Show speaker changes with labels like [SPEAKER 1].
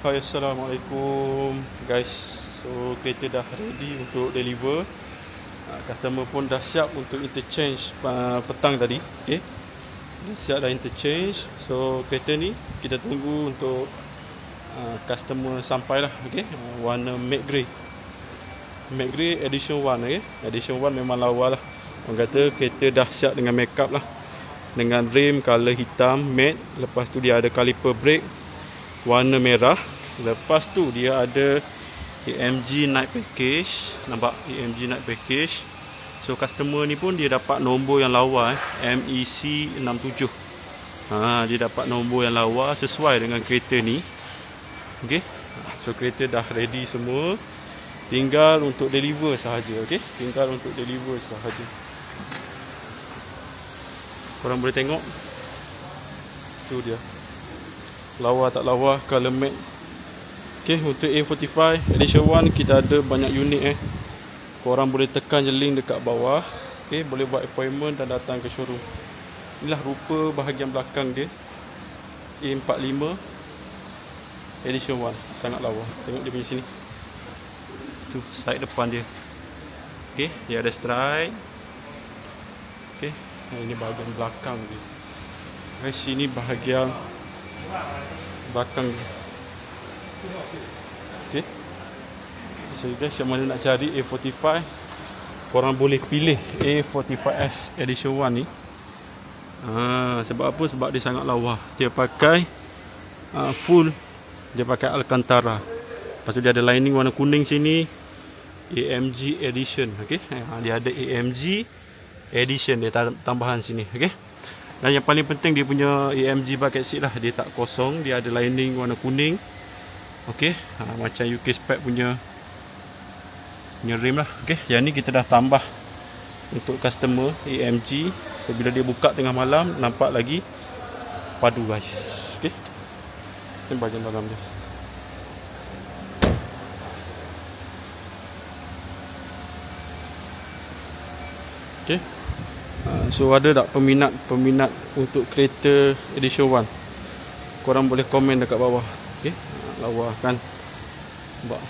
[SPEAKER 1] Hai, Assalamualaikum guys. So kereta dah ready untuk deliver. Customer pun dah siap untuk interchange petang tadi. Okay, dah siap dah interchange. So kereta ni kita tunggu untuk customer sampai lah. Okay, warna matte grey. Matte grey edition 1. Okay, edition 1 memang lawa lah. Orang kata kereta dah siap dengan makeup lah, dengan rim color hitam matte. Lepas tu dia ada caliper brake warna merah. Lepas tu dia ada AMG Night Package. Nampak AMG Night Package. So customer ni pun dia dapat nombor yang lawa MEC 67. Dia dapat nombor yang lawa sesuai dengan kereta ni. Okey. So kereta dah ready semua. Tinggal untuk deliver sahaja. Okey, tinggal untuk deliver sahaja. Korang boleh tengok. Tu dia. Lawa tak lawa, color matte. Okay, untuk A45 edition 1 kita ada banyak unit Korang boleh tekan je link dekat bawah. Okay, boleh buat appointment dan datang ke showroom. Inilah rupa bahagian belakang dia. A45 edition 1. Sangat lawa. Tengok dia punya sini. Tu side depan dia. Okay, dia ada stripe. Okay, ini bahagian belakang dia. Guys, sini bahagian belakang. Okay, so guys, yang mana nak cari A45, korang boleh pilih A45S edition 1 ni. Sebab apa? Sebab dia sangat lawa. Dia pakai full, dia pakai Alcantara. Lepas tu dia ada lining warna kuning sini, AMG edition. Okay, dia ada AMG edition, dia tambahan sini. Okay, dan yang paling penting dia punya AMG bucket seat lah, dia tak kosong, dia ada lining warna kuning. Okey, macam UK spec punya rim lah. Okey, yang ni kita dah tambah untuk customer AMG. So bila dia buka tengah malam, nampak lagi padu guys. Okey, ini bahagian dalam dia. Okey, so ada tak peminat untuk kereta edition 1? Korang boleh komen dekat bawah. Okey, lawa kan. Nampak